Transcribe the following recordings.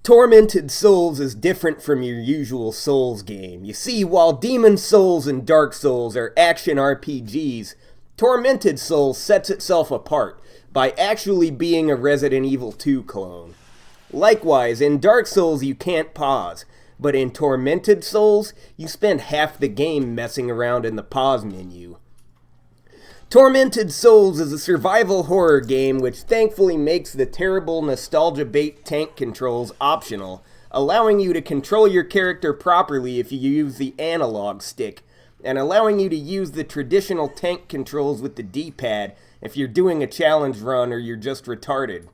Tormented Souls is different from your usual Souls game. You see, while Demon Souls and Dark Souls are action RPGs, Tormented Souls sets itself apart by actually being a Resident Evil 2 clone. Likewise, in Dark Souls you can't pause, but in Tormented Souls, you spend half the game messing around in the pause menu. Tormented Souls is a survival horror game which thankfully makes the terrible nostalgia bait tank controls optional, allowing you to control your character properly if you use the analog stick, and allowing you to use the traditional tank controls with the D-pad if you're doing a challenge run or you're just retarded.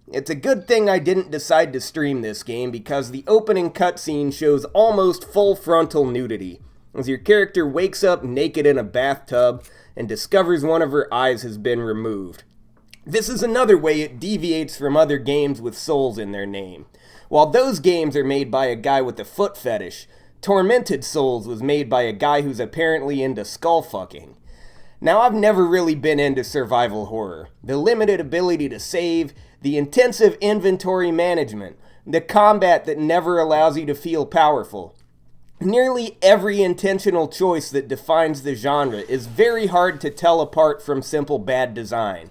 It's a good thing I didn't decide to stream this game because the opening cutscene shows almost full frontal nudity, as your character wakes up naked in a bathtub and discovers one of her eyes has been removed. This is another way it deviates from other games with souls in their name. While those games are made by a guy with a foot fetish, Tormented Souls was made by a guy who's apparently into skull fucking. Now, I've never really been into survival horror. The limited ability to save, the intensive inventory management, the combat that never allows you to feel powerful. Nearly every intentional choice that defines the genre is very hard to tell apart from simple bad design.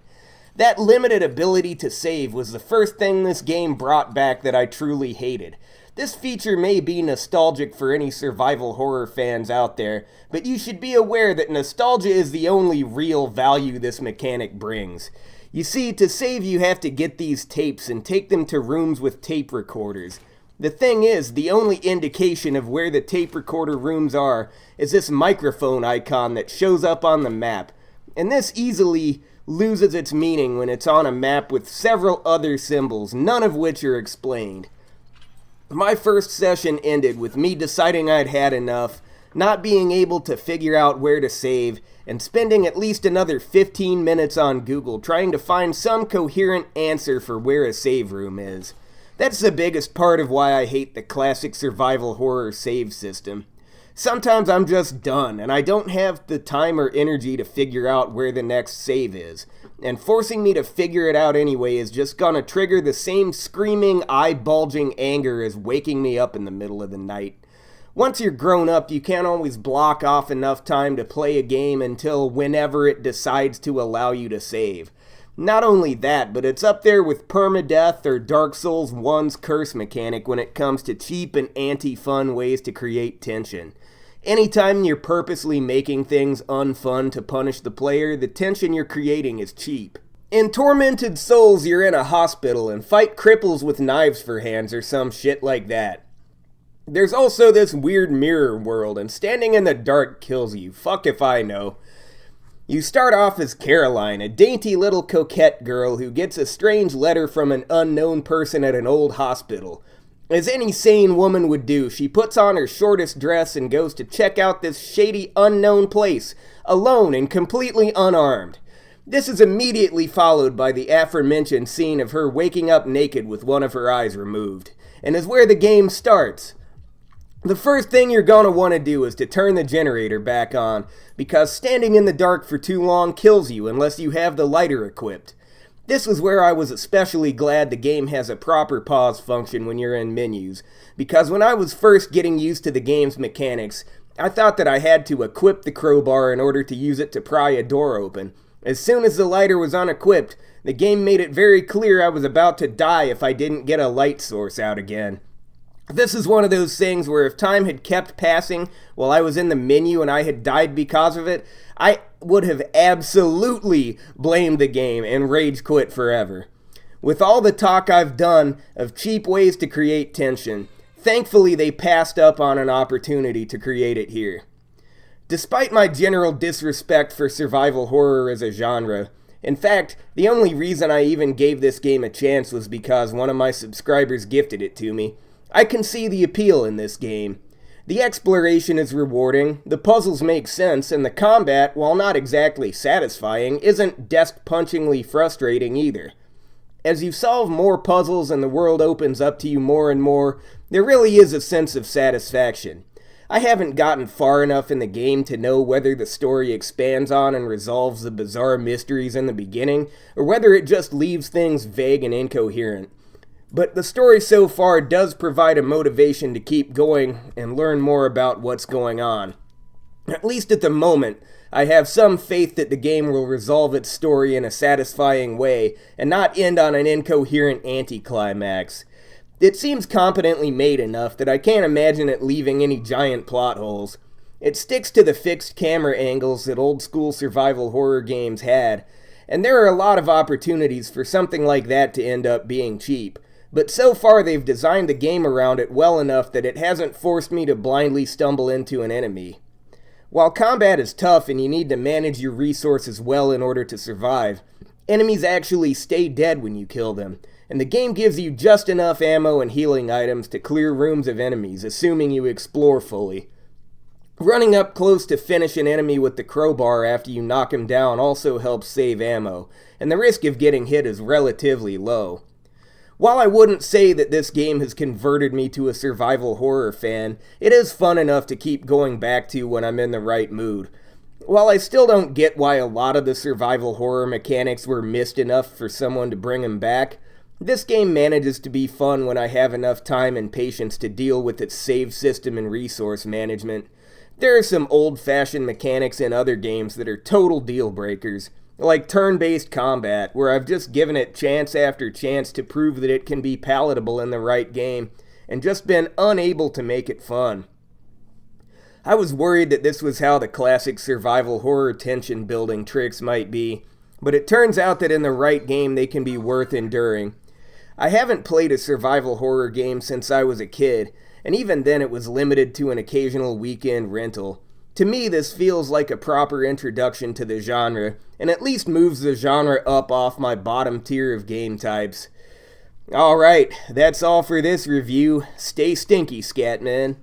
That limited ability to save was the first thing this game brought back that I truly hated. This feature may be nostalgic for any survival horror fans out there, but you should be aware that nostalgia is the only real value this mechanic brings. You see, to save you have to get these tapes and take them to rooms with tape recorders. The thing is, the only indication of where the tape recorder rooms are is this microphone icon that shows up on the map, and this easily loses its meaning when it's on a map with several other symbols, none of which are explained. My first session ended with me deciding I'd had enough, not being able to figure out where to save, and spending at least another 15 minutes on Google trying to find some coherent answer for where a save room is. That's the biggest part of why I hate the classic survival horror save system. Sometimes I'm just done, and I don't have the time or energy to figure out where the next save is. And forcing me to figure it out anyway is just gonna trigger the same screaming, eye-bulging anger as waking me up in the middle of the night. Once you're grown up, you can't always block off enough time to play a game until whenever it decides to allow you to save. Not only that, but it's up there with permadeath or Dark Souls 1's curse mechanic when it comes to cheap and anti-fun ways to create tension. Anytime you're purposely making things unfun to punish the player, the tension you're creating is cheap. In Tormented Souls, you're in a hospital and fight cripples with knives for hands or some shit like that. There's also this weird mirror world, and standing in the dark kills you. Fuck if I know. You start off as Caroline, a dainty little coquette girl who gets a strange letter from an unknown person at an old hospital. As any sane woman would do, she puts on her shortest dress and goes to check out this shady unknown place, alone and completely unarmed. This is immediately followed by the aforementioned scene of her waking up naked with one of her eyes removed, and is where the game starts. The first thing you're gonna want to do is to turn the generator back on, because standing in the dark for too long kills you unless you have the lighter equipped. This was where I was especially glad the game has a proper pause function when you're in menus, because when I was first getting used to the game's mechanics, I thought that I had to equip the crowbar in order to use it to pry a door open. As soon as the lighter was unequipped, the game made it very clear I was about to die if I didn't get a light source out again. This is one of those things where if time had kept passing while I was in the menu and I had died because of it, I would have absolutely blamed the game and rage quit forever. With all the talk I've done of cheap ways to create tension, thankfully they passed up on an opportunity to create it here. Despite my general disrespect for survival horror as a genre, in fact, the only reason I even gave this game a chance was because one of my subscribers gifted it to me, I can see the appeal in this game. The exploration is rewarding, the puzzles make sense, and the combat, while not exactly satisfying, isn't desk-punchingly frustrating either. As you solve more puzzles and the world opens up to you more and more, there really is a sense of satisfaction. I haven't gotten far enough in the game to know whether the story expands on and resolves the bizarre mysteries in the beginning, or whether it just leaves things vague and incoherent. But the story so far does provide a motivation to keep going and learn more about what's going on. At least at the moment, I have some faith that the game will resolve its story in a satisfying way and not end on an incoherent anticlimax. It seems competently made enough that I can't imagine it leaving any giant plot holes. It sticks to the fixed camera angles that old school survival horror games had, and there are a lot of opportunities for something like that to end up being cheap. But so far they've designed the game around it well enough that it hasn't forced me to blindly stumble into an enemy. While combat is tough and you need to manage your resources well in order to survive, enemies actually stay dead when you kill them, and the game gives you just enough ammo and healing items to clear rooms of enemies, assuming you explore fully. Running up close to finish an enemy with the crowbar after you knock him down also helps save ammo, and the risk of getting hit is relatively low. While I wouldn't say that this game has converted me to a survival horror fan, it is fun enough to keep going back to when I'm in the right mood. While I still don't get why a lot of the survival horror mechanics were missed enough for someone to bring them back, this game manages to be fun when I have enough time and patience to deal with its save system and resource management. There are some old-fashioned mechanics in other games that are total deal breakers, like turn-based combat, where I've just given it chance after chance to prove that it can be palatable in the right game, and just been unable to make it fun. I was worried that this was how the classic survival horror tension-building tricks might be, but it turns out that in the right game they can be worth enduring. I haven't played a survival horror game since I was a kid, and even then it was limited to an occasional weekend rental. To me, this feels like a proper introduction to the genre, and at least moves the genre up off my bottom tier of game types. Alright, that's all for this review. Stay stinky, Scatman.